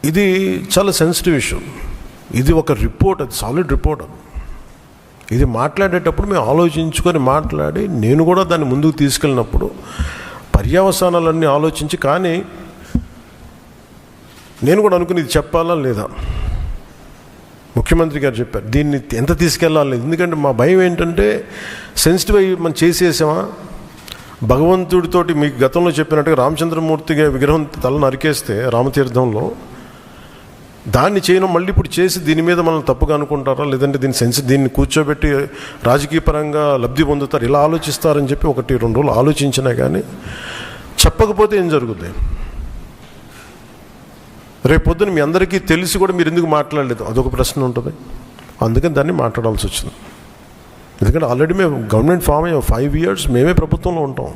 ఇది చాలా sensitive issue. ఇది ఒక రిపోర్ట్, అది సాలిడ్ రిపోర్ట్. ఇది మాట్లాడేటప్పుడు మేము ఆలోచించుకొని మాట్లాడి, నేను కూడా దాన్ని ముందుకు తీసుకెళ్ళినప్పుడు పర్యవసానాలన్నీ ఆలోచించి, కానీ నేను కూడా అనుకుని ఇది చెప్పాలా లేదా. ముఖ్యమంత్రి గారు చెప్పారు దీన్ని ఎంత తీసుకెళ్ళాలి, ఎందుకంటే మా భయం ఏంటంటే సెన్సిటివ్ అయ్యి మనం చేసేసామా. భగవంతుడితోటి మీకు గతంలో చెప్పినట్టుగా రామచంద్రమూర్తిగా విగ్రహం తల నరికేస్తే రామతీర్థంలో, దాన్ని చేయడం మళ్ళీ ఇప్పుడు చేసి దీని మీద మనం తప్పుగా అనుకుంటారా, లేదంటే దీన్ని కూర్చోబెట్టి రాజకీయ పరంగా లబ్ధి పొందుతారు, ఇలా ఆలోచిస్తారని చెప్పి 1-2 రోజులు ఆలోచించినా కానీ చెప్పకపోతే ఏం జరుగుతుంది. రేపు పొద్దున మీ అందరికీ తెలిసి కూడా మీరు ఎందుకు మాట్లాడలేదు, అదొక ప్రశ్న ఉంటుంది. అందుకని దాన్ని మాట్లాడాల్సి వచ్చింది. ఎందుకంటే ఆల్రెడీ మేము గవర్నమెంట్ ఫామ్ అయ్యాం, 5 years మేమే ప్రభుత్వంలో ఉంటాం.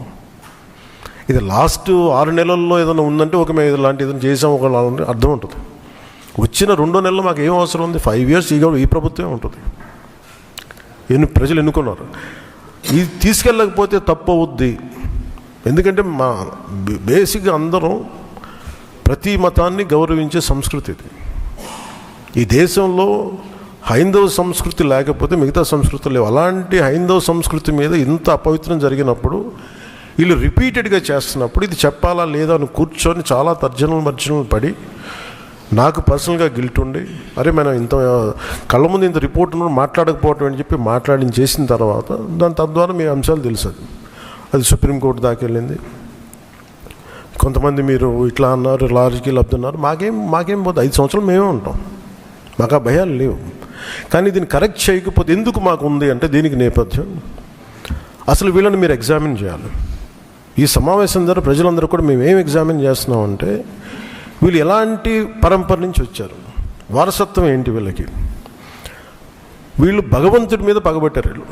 ఇది లాస్ట్ 6 నెలల్లో ఏదైనా ఉందంటే ఒక మేము ఇలాంటి ఏదైనా చేసాం ఒక అర్థం ఉంటుంది. వచ్చిన 2 నెలలు మాకు ఏం అవసరం ఉంది, 5 years ఈ ప్రభుత్వమే ఉంటుంది. ప్రజలు ఎన్నుకున్నారు. ఇది తీసుకెళ్ళకపోతే తప్పు అవుద్ది. ఎందుకంటే మా బేసిక్గా అందరం ప్రతి మతాన్ని గౌరవించే సంస్కృతి ఇది. ఈ దేశంలో హైందవ సంస్కృతి లేకపోతే మిగతా సంస్కృతులు లేవు. అలాంటి హైందవ సంస్కృతి మీద ఇంత అపవిత్రం జరిగినప్పుడు, వీళ్ళు రిపీటెడ్గా చేస్తున్నప్పుడు ఇది చెప్పాలా లేదా అని కూర్చొని చాలా తర్జనలు పడి, నాకు పర్సనల్గా గిల్ట్ ఉండి, అరే మనం ఇంత కళ్ళ ముందు ఇంత రిపోర్ట్ మాట్లాడకపోవటం అని చెప్పి చేసిన తర్వాత తద్వారా మీ అంశాలు తెలుసు. అది సుప్రీంకోర్టు దాకా వెళ్ళింది. కొంతమంది మీరు ఇట్లా అన్నారు, లారీకి లబ్ధన్నారు. మాకేం పోతే 5 సంవత్సరాలు మేమే ఉంటాం, మాకు ఆ భయాలు లేవు. కానీ దీన్ని కరెక్ట్ చేయకపోతే ఎందుకు మాకు ఉంది అంటే దీనికి నేపథ్యం అసలు వీళ్ళని మీరు ఎగ్జామిన్ చేయాలి. ఈ సమావేశం ద్వారా ప్రజలందరూ కూడా మేము ఏం ఎగ్జామిన్ చేస్తున్నామంటే వీళ్ళు ఎలాంటి పరంపర నుంచి వచ్చారు, వారసత్వం ఏంటి వీళ్ళకి. వీళ్ళు భగవంతుడి మీద పగబట్టారు. వీళ్ళు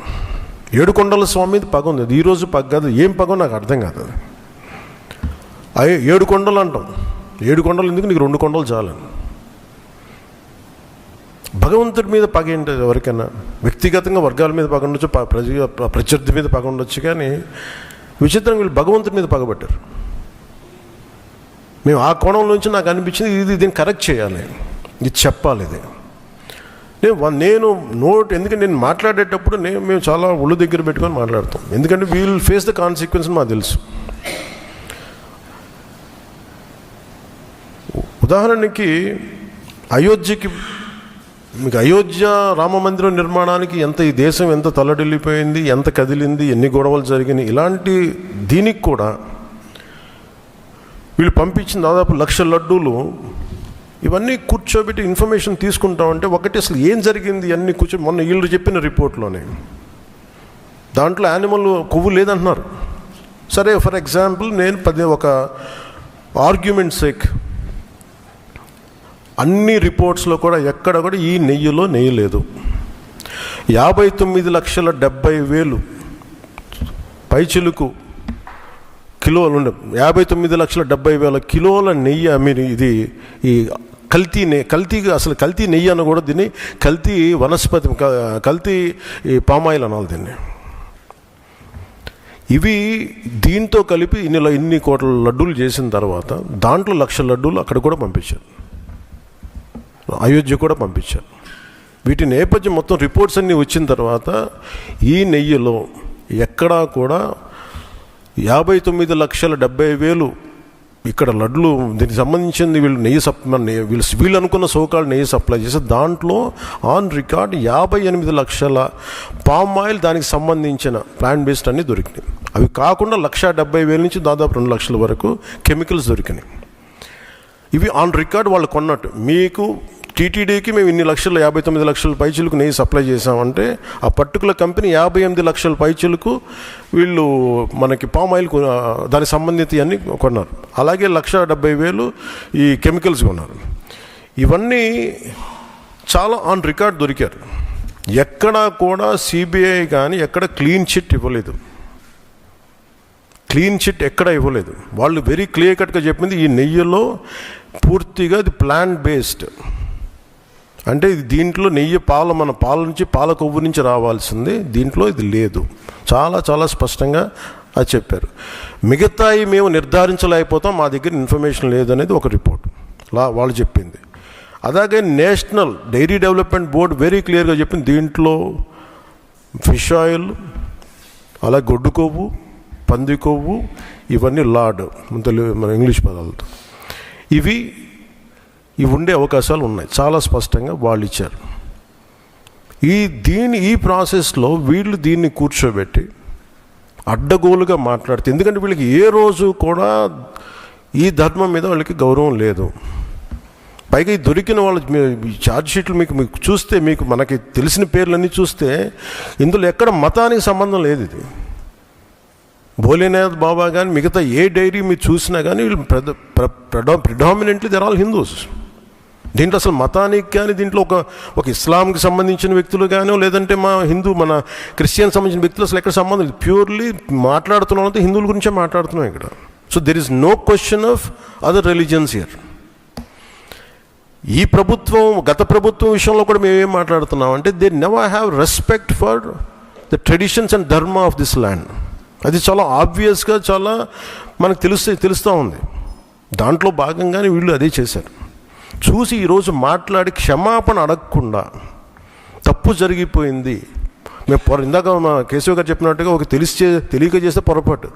7 కొండల స్వామి మీద పగ ఉంది. అది ఈరోజు పగ కాదు, ఏం పగో నాకు అర్థం కాదు. అది 7 కొండలు అంటాం. 7 కొండలు ఎందుకు, నీకు 2 కొండలు చాలని. భగవంతుడి మీద పగ ఏంటి ఎవరికైనా? వ్యక్తిగతంగా వర్గాల మీద పగ ఉండొచ్చు, ప్రత్యర్థి మీద పగ ఉండొచ్చు, కానీ విచిత్రంగా వీళ్ళు భగవంతుడి మీద పగబట్టారు. మేము ఆ కోణం నుంచి నాకు అనిపించింది దీన్ని కరెక్ట్ చేయాలి, ఇది చెప్పాలి. ఇది నేను ఎందుకంటే నేను మాట్లాడేటప్పుడు మేము చాలా ఒళ్ళు దగ్గర పెట్టుకొని మాట్లాడతాం. ఎందుకంటే we will face the consequence మాకు తెలుసు. ఉదాహరణకి మీకు అయోధ్య రామ మందిరం నిర్మాణానికి ఈ దేశం ఎంత తల్లడిల్లిపోయింది, ఎంత కదిలింది, ఎన్ని గొడవలు జరిగినాయి. ఇలాంటి దీనికి కూడా వీళ్ళు పంపించిన దాదాపు 1,00,000 లడ్డూలు ఇవన్నీ కూర్చోబెట్టి ఇన్ఫర్మేషన్ తీసుకుంటామంటే ఒకటి అసలు ఏం జరిగింది అన్నీ మొన్న వీళ్ళు చెప్పిన రిపోర్ట్లోనే దాంట్లో యానిమల్ కొవ్వు లేదంటున్నారు. సరే, ఫర్ ఎగ్జాంపుల్ నేను ఒక ఆర్గ్యుమెంట్ సేక్ అన్ని రిపోర్ట్స్లో కూడా ఎక్కడ కూడా ఈ నెయ్యిలో నెయ్యి లేదు. 59,70,000 పైచిలుకు కిలోలు ఉండే 59,70,000 కిలోల నెయ్యి మీరు ఇది ఈ అసలు కల్తీ నెయ్యి అని కూడా దీన్ని కల్తీ వనస్పతి, కల్తీ ఈ పామాయిల్ అనాలి దీన్ని. ఇవి దీంతో కలిపి ఇన్ని కోట్ల లడ్డూలు చేసిన తర్వాత దాంట్లో 1,00,000 లడ్డూలు అక్కడ కూడా పంపించారు, అయోధ్య కూడా పంపించారు. వీటి నేపథ్యం మొత్తం రిపోర్ట్స్ అన్నీ వచ్చిన తర్వాత ఈ నెయ్యిలో ఎక్కడా కూడా 59,70,000 ఇక్కడ లడ్లు దీనికి సంబంధించింది వీళ్ళు అనుకున్న సోకాళ్ళు నెయ్యి సప్లై చేసి దాంట్లో ఆన్ రికార్డ్ 58 లక్షల పామ్ ఆయిల్ దానికి సంబంధించిన ప్లాంట్ బేస్డ్ అన్నీ దొరికినాయి. అవి కాకుండా 1,70,000 నుంచి దాదాపు 2 లక్షల వరకు కెమికల్స్ దొరికినాయి. ఇవి ఆన్ రికార్డ్ వాళ్ళు కొన్నట్టు. మీకు టీటీడీకి మేము ఇన్ని లక్షలు 59 లక్షల పైచులకు నెయ్యి సప్లై చేసామంటే ఆ పర్టికులర్ కంపెనీ 58 లక్షల పైచులకు వీళ్ళు మనకి పామ్ ఆయిల్ దానికి సంబంధిత అన్నీ కొన్నారు. అలాగే 1,70,000 ఈ కెమికల్స్ కొన్నారు. ఇవన్నీ చాలా ఆన్ రికార్డ్ దొరికారు. ఎక్కడా కూడా సిబిఐ కానీ ఎక్కడ క్లీన్ చిట్ ఇవ్వలేదు. క్లీన్ చిట్ ఎక్కడ ఇవ్వలేదు. వాళ్ళు వెరీ క్లియర్ కట్గా చెప్పింది ఈ నెయ్యిలో పూర్తిగా ఇది ప్లాంట్ బేస్డ్, అంటే ఇది దీంట్లో నెయ్యి మన పాల నుంచి పాల కొవ్వు నుంచి రావాల్సింది, దీంట్లో ఇది లేదు. చాలా చాలా స్పష్టంగా అది చెప్పారు. మిగతాయి మేము నిర్ధారించలేకపోతాం, మా దగ్గర ఇన్ఫర్మేషన్ లేదనేది ఒక రిపోర్ట్ వాళ్ళు చెప్పింది. అలాగే national dairy development board very క్లియర్గా చెప్పింది, దీంట్లో ఫిష్ ఆయిల్, అలా గొడ్డు కొవ్వు, పంది కొవ్వు, ఇవన్నీ లార్డ్ మన ఇంగ్లీష్ పదాలతో ఇవి ఉండే అవకాశాలు ఉన్నాయి, చాలా స్పష్టంగా వాళ్ళు ఇచ్చారు. ఈ ప్రాసెస్లో వీళ్ళు దీన్ని కూర్చోబెట్టి అడ్డగోలుగా మాట్లాడితే, ఎందుకంటే వీళ్ళకి ఏ రోజు కూడా ఈ ధర్మం మీద వాళ్ళకి గౌరవం లేదు. పైగా ఈ దొరికిన వాళ్ళ ఛార్జ్ షీట్లు మీకు చూస్తే, మనకి తెలిసిన పేర్లన్నీ చూస్తే ఇందులో ఎక్కడ మతానికి సంబంధం లేదు. ఇది భోలేనాథ్ బాబా కానీ మిగతా ఏ డైరీ మీరు చూసినా కానీ వీళ్ళు ప్రిడామినెంట్లీ దర్ ఆల్ హిందూస్. దీంట్లో అసలు మతానికి కానీ, దీంట్లో ఒక ఇస్లాంకి సంబంధించిన వ్యక్తులు కానీ, లేదంటే మన క్రిస్టియన్ సంబంధించిన వ్యక్తులు అసలు ఎక్కడ సంబంధం లేదు. ప్యూర్లీ మాట్లాడుతున్నాం హిందువుల గురించే మాట్లాడుతున్నాం ఇక్కడ. So there is no question of other religions here. గత ప్రభుత్వం విషయంలో కూడా మేమేం మాట్లాడుతున్నాం అంటే, they never have respect for the traditions and dharma of this land. అది చాలా ఆబ్వియస్గా చాలా మనకు తెలుస్తూ ఉంది. దాంట్లో భాగంగానే వీళ్ళు అదే చేశారు. చూసి ఈరోజు మాట్లాడి క్షమాపణ అడగకుండా తప్పు జరిగిపోయింది. ఇందాక మా కేశవ్ గారు చెప్పినట్టుగా తెలియక చేస్తే పొరపాటు,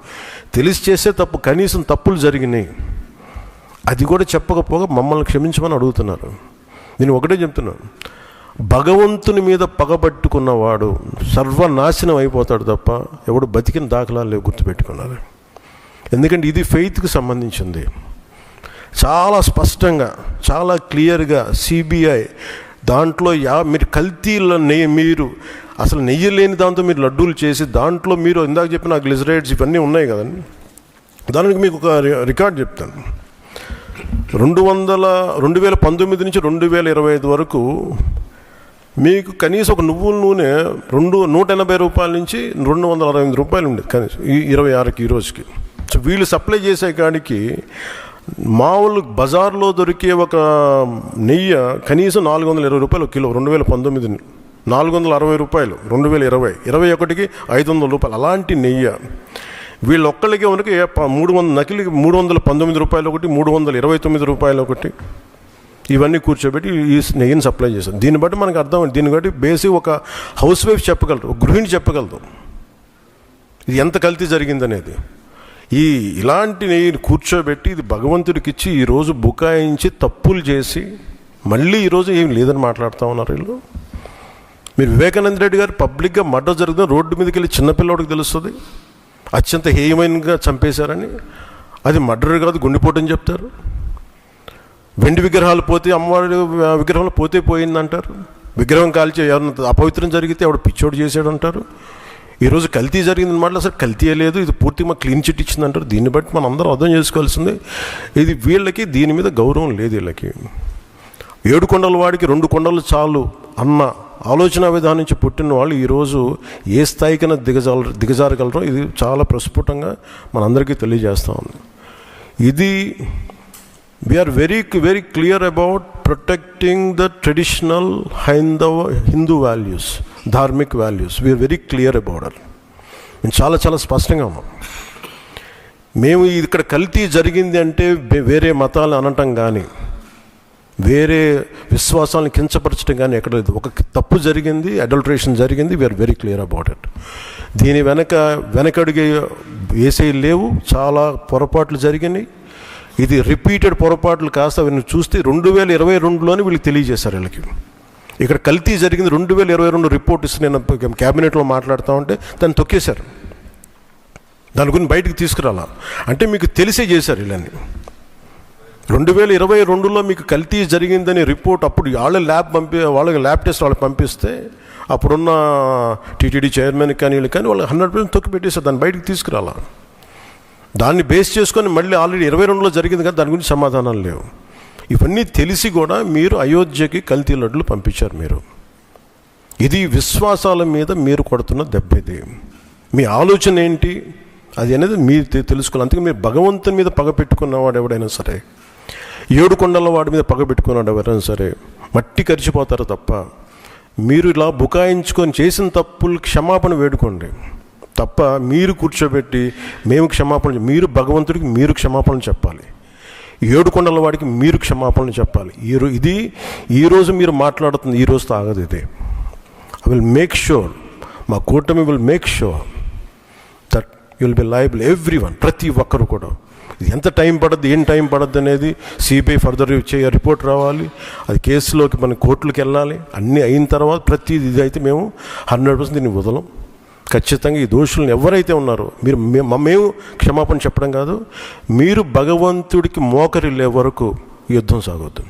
తెలిసి చేస్తే తప్పు, కనీసం తప్పులు జరిగినాయి, అది కూడా చెప్పకపోగా మమ్మల్ని క్షమించమని అడుగుతున్నారు. నేను ఒకటే చెప్తున్నాను, భగవంతుని మీద పగబట్టుకున్నవాడు సర్వనాశనం అయిపోతాడు తప్ప ఎవడు బతికిన దాఖలాలు లేవు, గుర్తుపెట్టుకున్నారు. ఎందుకంటే ఇది ఫెయిత్కి సంబంధించింది. చాలా స్పష్టంగా, చాలా క్లియర్గా సిబిఐ దాంట్లో మీరు కల్తీల మీరు అసలు నెయ్యి లేని దాంతో మీరు లడ్డూలు చేసి, దాంట్లో మీరు ఇందాక చెప్పిన గ్లిజరైడ్స్ ఇవన్నీ ఉన్నాయి కదండి. దానికి మీకు ఒక రికార్డ్ చెప్తాను. 2019 నుంచి 2025 వరకు మీకు కనీసం ఒక నువ్వుల నూనె 180 రూపాయల నుంచి 268 రూపాయలు ఉండేది కనీసం 26కి ఈ రోజుకి. సో వీళ్ళు సప్లై చేసే కాడికి మామూలు బజార్లో దొరికే ఒక నెయ్యి కనీసం 420 రూపాయలు కిలో. 2019 460 రూపాయలు, 2020 21కి 500 రూపాయలు. అలాంటి నెయ్యి వీళ్ళొక్కళ్ళకి మనకి 300 నకిలీకి 319 రూపాయలు ఒకటి, 329 రూపాయలు ఒకటి, ఇవన్నీ కూర్చోబెట్టి ఈ నెయ్యిని సప్లై చేశారు. దీన్ని బట్టి మనకు అర్థం, దీన్ని బట్టి బేసిక్ ఒక హౌస్ వైఫ్ చెప్పగలరు, ఒక గృహిణి చెప్పగలదు ఇది ఎంత కల్తీ జరిగిందనేది. ఇలాంటి నెయ్యిని కూర్చోబెట్టి ఇది భగవంతుడికి ఇచ్చి ఈరోజు బుకాయించి తప్పులు చేసి మళ్ళీ ఈరోజు ఏం లేదని మాట్లాడుతూ ఉన్నారు వీళ్ళు. మీరు వివేకానంద రెడ్డి గారు పబ్లిక్గా మర్డర్ జరుగుతుంది, రోడ్డు మీదకి వెళ్ళి చిన్నపిల్లవాడికి తెలుస్తుంది అత్యంత హేయమైనగా చంపేశారని. అది మర్డర్ కాదు, గుండెపోటు అని చెప్తారు. వెండి విగ్రహాలు పోతే, అమ్మవారి విగ్రహాలు పోయిందంటారు. విగ్రహం కాల్చి ఎవరన్నా అపవిత్రం జరిగితే ఎవడు పిచ్చోడు చేశాడు అంటారు. ఈరోజు కల్తీ జరిగిందని మాటలు అసలు కల్తీ లేదు, ఇది పూర్తిగా క్లీన్ చిట్ ఇచ్చిందంటారు. దీన్ని బట్టి మనం అందరం అర్థం చేసుకోవాల్సింది, ఇది వీళ్ళకి దీని మీద గౌరవం లేదు. వీళ్ళకి 7 కొండల వాడికి 2 కొండలు చాలు అన్న ఆలోచన విధానం నుంచి పుట్టిన వాళ్ళు ఈరోజు ఏ స్థాయికైనా దిగజారగలరో ఇది చాలా ప్రస్ఫుటంగా మనందరికీ తెలియజేస్తూ ఉంది. ఇది we are very very clear about protecting the traditional Hindu values, dharmic values. We are very clear about it. మేము చాలా స్పష్టంగా ఉన్నాం. మేము ఇక్కడ కల్తీ జరిగింది అంటే వేరే మతాలను అనటం కానీ, వేరే విశ్వాసాలను కించపరచడం కానీ ఎక్కడ లేదు. ఒక తప్పు జరిగింది, అడల్ట్రేషన్ జరిగింది, we are very clear about it. దీని వెనకడిగే వేసే లేవు, చాలా పొరపాట్లు జరిగినాయి. ఇది రిపీటెడ్ పొరపాట్లు కాస్త వీళ్ళని చూస్తే 2022లోనే వీళ్ళకి తెలియజేశారు. వీళ్ళకి ఇక్కడ కల్తీ జరిగింది 2022 రిపోర్ట్ ఇస్తే నేను క్యాబినెట్లో మాట్లాడుతూ ఉంటే దాన్ని తొక్కేశారు. దాని గురించి బయటకు తీసుకురాలా అంటే మీకు తెలిసే చేశారు. వీళ్ళని 2022లో మీకు కల్తీ జరిగిందని రిపోర్ట్ అప్పుడు వాళ్ళకి ల్యాబ్ టెస్ట్ వాళ్ళకి పంపిస్తే అప్పుడున్న టీటీడీ చైర్మన్ కానీ వీళ్ళు కానీ వాళ్ళు 100% తొక్కి పెట్టేశారు. దాన్ని బయటకు తీసుకురాలా. దాన్ని బేస్ చేసుకొని మళ్ళీ ఆల్రెడీ 22లో జరిగింది కదా, దాని గురించి సమాధానాలు లేవు. ఇవన్నీ తెలిసి కూడా మీరు అయోధ్యకి కల్తీ లడ్లు పంపించారు. ఇది విశ్వాసాల మీద మీరు కొడుతున్న దెబ్బ. ఇది మీ ఆలోచన ఏంటి అది అనేది మీరు తెలుసుకోవాలి. అందుకే మీరు భగవంతుని మీద పగ పెట్టుకున్నవాడు ఎవడైనా సరే, 7 కొండల వాడి మీద పగ పెట్టుకున్నాడు ఎవరైనా సరే మట్టి కరిచిపోతారు తప్ప, మీరు ఇలా బుకాయించుకొని చేసిన తప్పులు క్షమాపణ వేడుకోండి తప్ప మీరు కూర్చోబెట్టి మేము క్షమాపణ, మీరు భగవంతుడికి మీరు క్షమాపణ చెప్పాలి. ఏడుకొండల వాడికి మీరు క్షమాపణలు చెప్పాలి. ఈరోజు మీరు మాట్లాడుతుంది ఈ రోజుతో ఆగదు. ఇది ఐ విల్ మేక్ షూర్, మా కూటమి will make sure that you will be liable everyone, ప్రతి ఒక్కరు కూడా. ఇది ఎంత టైం పడుద్ది, ఏం టైం పడుద్ది అనేది సిబిఐ ఫర్దర్ రిపోర్ట్ రావాలి, అది కేసులోకి మన కోర్టులకు వెళ్ళాలి. అన్నీ అయిన తర్వాత ప్రతిది ఇది అయితే మేము 100% దీన్ని వదలం. ఖచ్చితంగా ఈ దోషులను ఎవరైతే ఉన్నారో మేము క్షమాపణ చెప్పడం కాదు, మీరు భగవంతుడికి మోకరిల్లే వరకు యుద్ధం సాగొద్దు.